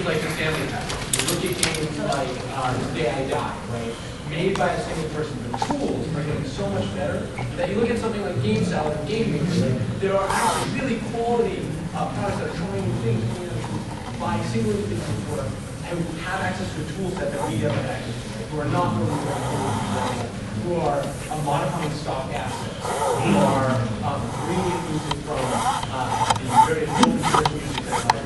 like the Stanley Test. You look at games like This Day I Die, right? Made by a single person. The tools are getting so much better that you look at something like Game Salad and Game Maker, right? There are actually really quality products that are trying new things by single individuals who have access to a tool set that we have access to, right? Who are not really who are modifying stock assets, who are bringing in music from the very open source music that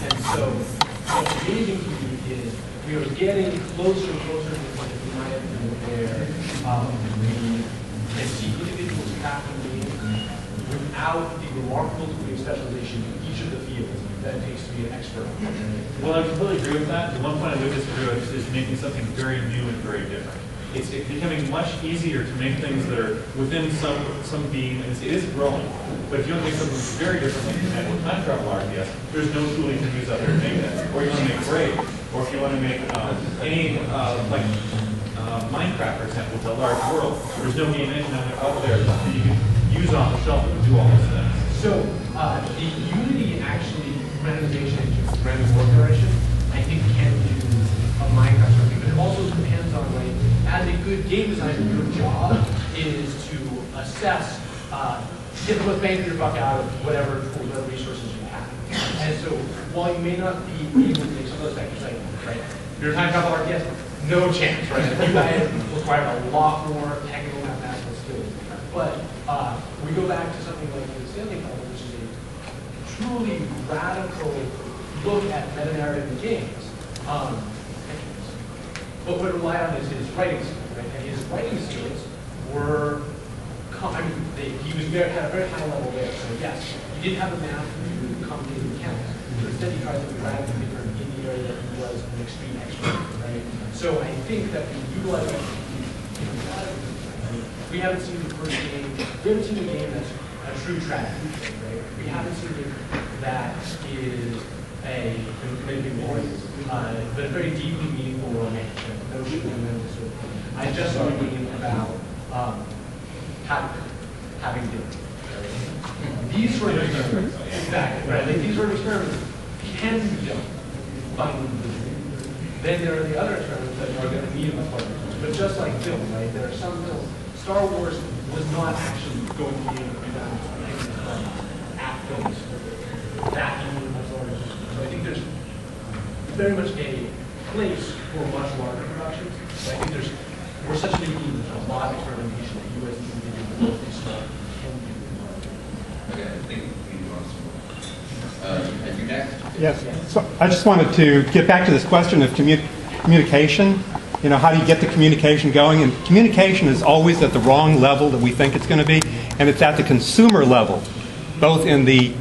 and so what's amazing to me is we are getting closer and closer to the point that we might have been where we can see individuals crafting games without the remarkable degree of specialization in each of the fields that it takes to be an expert. Well, I completely agree with that. The one point I would disagree with is making something very new and very different. It's becoming much easier to make things that are within some beam, and it is growing. But if you want to make something very different, like with time travel RTS, there's no tool you can use out there to make that. Or you want to make Braid, or if you want to make any like Minecraft, for example, with a large world, there's no game engine out there that you can use off the shelf and do all those things. So the Unity actually randomization engine, random world generation, I think can do a Minecraft sort of thing, but it also depends on like, as a good game designer, your job is to assess, get the most bang for your buck out of whatever tools, whatever resources you have. And so while you may not be able to make some of those factors, like, right, your time travel RTS, no chance, right? You guys require a lot more technical mathematical skills. But we go back to something like the Stanley Puzzle, which is a truly radical look at meta-narrative in games. But what relied on is his writing skills, right? And his writing skills were, I mean, he had a very high level there. So yes, he didn't have the math to complicated mechanics, but instead he tried to radically different in the area that he was an extreme expert, right? So I think that we utilize that. We haven't seen the first game. We haven't seen a game that's a true tragedy, right? We haven't seen a game that is a maybe more, but a very deeply meaningful romance. I just saw a game about having dinner. These sort of experiments, exactly, right? Like these sort of experiments can be done by an individual. Then there are the other experiments that are going to need a much larger resource. But just like film, right? There are some films. Star Wars was not actually going to be able to do that at films. That you need a much larger resource. So I think there's very much a place for much larger productions. So I think we're such a big team, there's a lot of experimentation that you as an individual can do. Okay, I think we want some more. And you next? Yes. So I just wanted to get back to this question of communication. You know, how do you get the communication going? And communication is always at the wrong level that we think it's going to be, and it's at the consumer level, both in the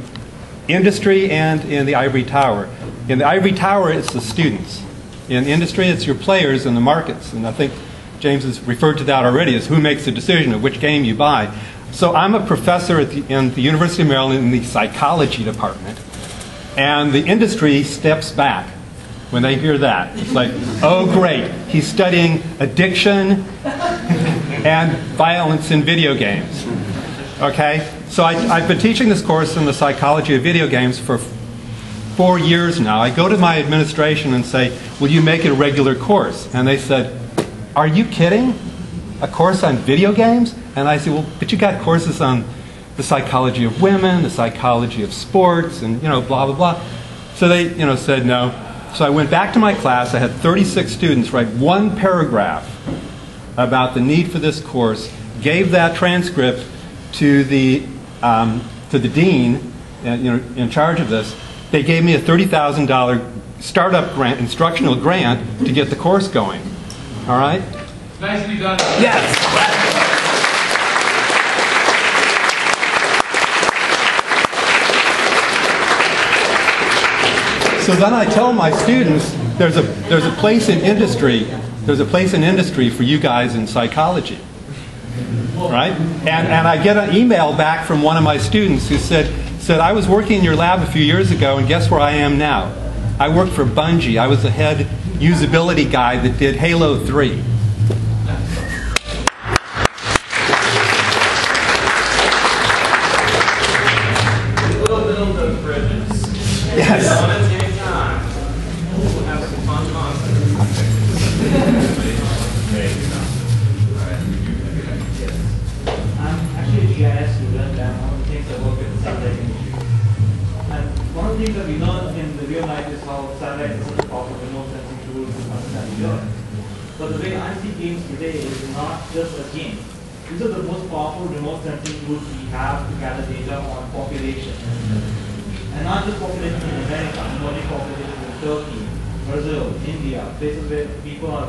industry and in the ivory tower. In the ivory tower, it's the students. In industry, it's your players and the markets. And I think James has referred to that already, as who makes the decision of which game you buy. So I'm a professor in the University of Maryland in the psychology department. And the industry steps back when they hear that. It's like, oh great, he's studying addiction and violence in video games. Okay? So I've been teaching this course in the psychology of video games for 4 years now. I go to my administration and say, will you make it a regular course? And they said, are you kidding? A course on video games? And I said, well, but you got courses on the psychology of women, the psychology of sports, and, you know, blah, blah, blah. So they, you know, said no. So I went back to my class. I had 36 students write one paragraph about the need for this course, gave that transcript to the dean, you know, in charge of this. They gave me a $30,000 startup grant, instructional grant, to get the course going. All right? Nicely done. Yes. So then I tell my students, there's a place in industry. There's a place in industry for you guys in psychology. Right? And I get an email back from one of my students who said, I was working in your lab a few years ago, and guess where I am now? I worked for Bungie. I was the head usability guy that did Halo 3. We'll build those bridges. Yes. Europe. But the way I see games today is not just a game. These are the most powerful remote sensing tools we have to gather data on population. And not just population in America, emerging population in Turkey, Brazil, India, places where people are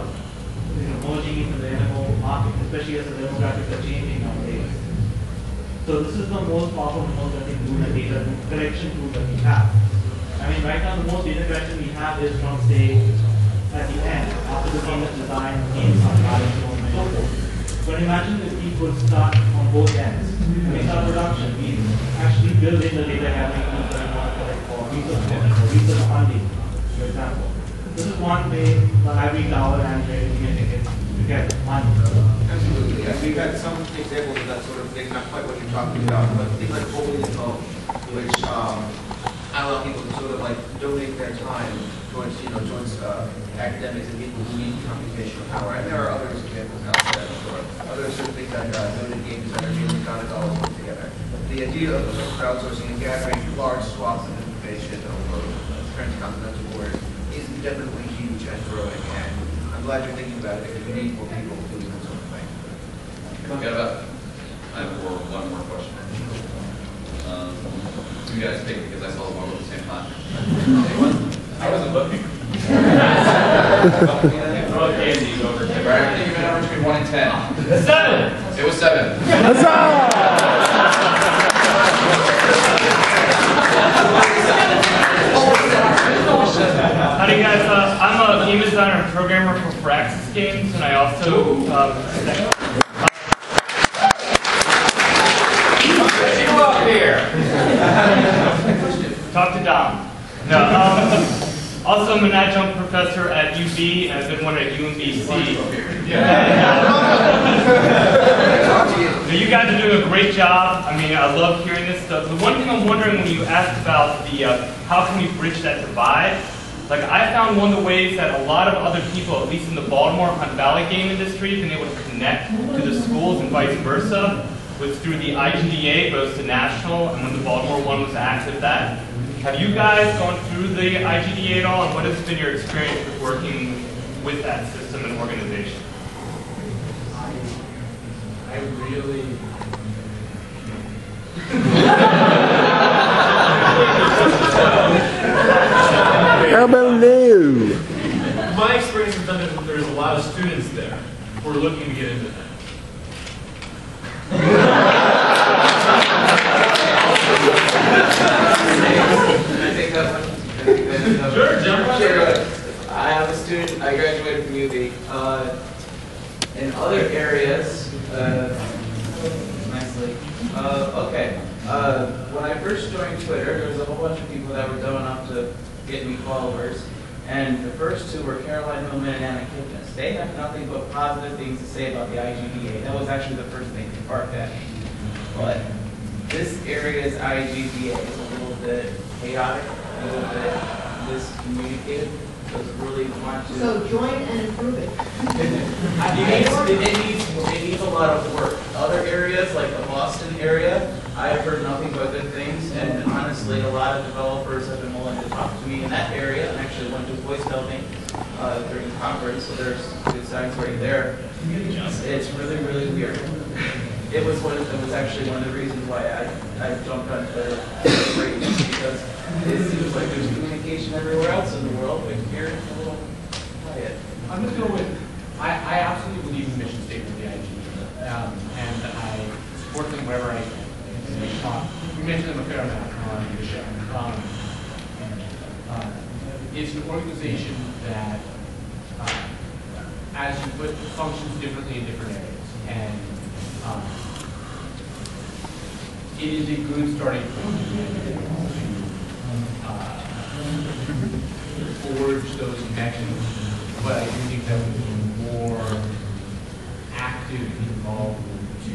merging into the MMO market, especially as the demographics are changing nowadays. So this is the most powerful remote sensing tool and data collection tool that we have. I mean, right now the most data collection we have is from, say, at the end, after the game is designed, games are starting, so on and so forth. But imagine if we could start on both ends. When we start production, we actually build in the data gathering tools that we want to collect for research projects or research funding, for example. This is one way the Ivory Tower and where we can get money. Absolutely. And we've had some examples of that sort of thing, not quite what you're talking about, but things like Holy and Home, which allow people to sort of like donate their time towards, towards academics and people who need computational power. And there are other examples out there, or other sort of things like noted game designers and economists put together. The idea of crowdsourcing and gathering large swaths of information over transcontinental borders is definitely huge and growing. And I'm glad you're thinking about it because we need more people doing that sort of thing. I have one more question. You guys pick because I saw them all at the same time. I wasn't looking. Throw a candy over. Right, I think you've been average between 1 and 10. 7. It was 7. Howdy guys, I'm a game designer and programmer for Firaxis Games, and I also you up here. Talk to Dom. No, also I'm an adjunct professor at UB, and I've been one at UMBC. So you guys are doing a great job. I mean, I love hearing this stuff. The one thing I'm wondering when you asked about the how can we bridge that divide, like I found one of the ways that a lot of other people, at least in the Baltimore Hunt Valley game industry, have been able to connect to the schools and vice versa was through the IGDA, goes to national, and when the Baltimore one was active that. Have you guys gone through the IGDA at all, and what has been your experience with working with that system and organization? I really... How about you? My experience has been that there's a lot of students there who are looking to get into that. Can I take that one? Sure, jump right in. I am a student. I graduated from UB. In other areas, nicely. Okay. When I first joined Twitter, there was a whole bunch of people that were going up to get me followers. And the first two were Caroline Hillman and Anna Kipnis. They have nothing but positive things to say about the IGDA. That was actually the first thing they barked at me. But this area's IGDA is a little bit chaotic, a little bit miscommunicated. So it's really want to... So join and improve it. It needs a lot of work. Other areas, like the Boston area, I've heard nothing but good things, and honestly, a lot of developers have been willing to talk to me in that area, and actually went to voice helping during the conference, so there's good signs right there. It's really, really weird. It was actually one of the reasons why I jumped on Twitter because it seems like there's communication everywhere else in the world, but here it's a little quiet. I'm just going with, I absolutely believe in the mission statement of the IGDA, and I support them wherever I can. We mentioned them a fair amount on the show. It's an organization that, as you put, functions differently in different areas, and it is a good starting point to forge those connections, but I do think that we need more active involvement to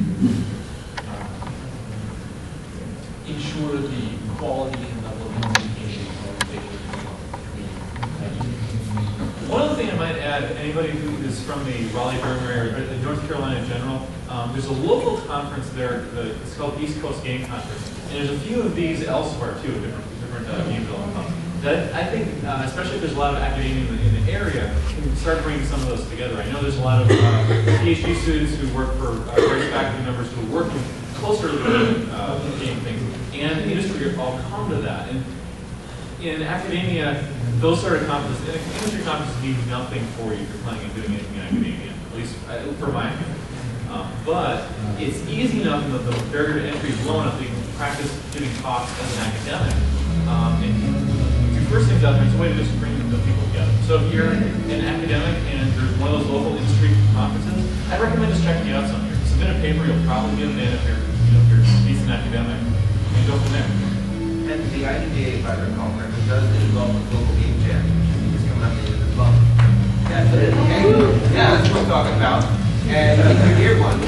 ensure the quality and level of communication One other thing I might add, anybody who is from the Raleigh-Durham area, or North Carolina in general, there's a local conference there, it's called East Coast Game Conference, and there's a few of these elsewhere too, different game development conferences. That, I think, especially if there's a lot of academia in the area, we can start bringing some of those together. I know there's a lot of PhD students who work for various faculty members who are working closer to the game things, and industry all come to that. And in academia, those sort of conferences, industry conferences mean nothing for you if you're planning on doing anything in academia, at least for my opinion. But it's easy enough that the barrier to entry is low enough that you can practice giving talks as an academic. And do first things out there, it's a way to just bring the people together. So if you're an academic and there's one of those local industry conferences, I'd recommend just checking it out some year. Submit a paper, you'll probably get an in if you're a decent academic, and go from there. And the IDDA, if I recall correctly, does involve a global game jam. It's coming up at the end of the month. Yeah, that's what I'm talking about. And if you're near one,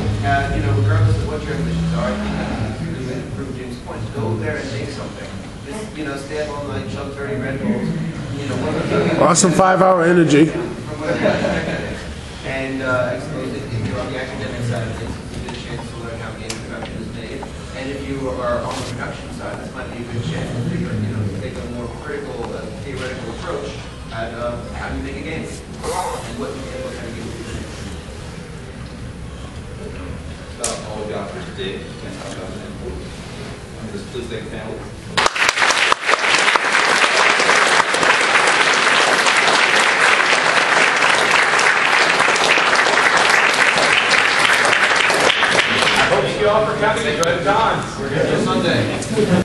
regardless of what your ambitions are, I think you can improve Jim's points. Go there and make something. Just, stay up all night, chug 30 Red Bulls. Awesome 5-hour energy. From whatever perspective it is. And I suppose if you're on the academic side of things, it's a good chance to learn how game production is made. And if you are on the production side, this might be a good chance to figure, take a more critical, theoretical approach at how do you make a game and what kind of game you make. That's all we got for today. Please thank the panel. Thank you all for coming. Enjoy the dance. We're here till Sunday.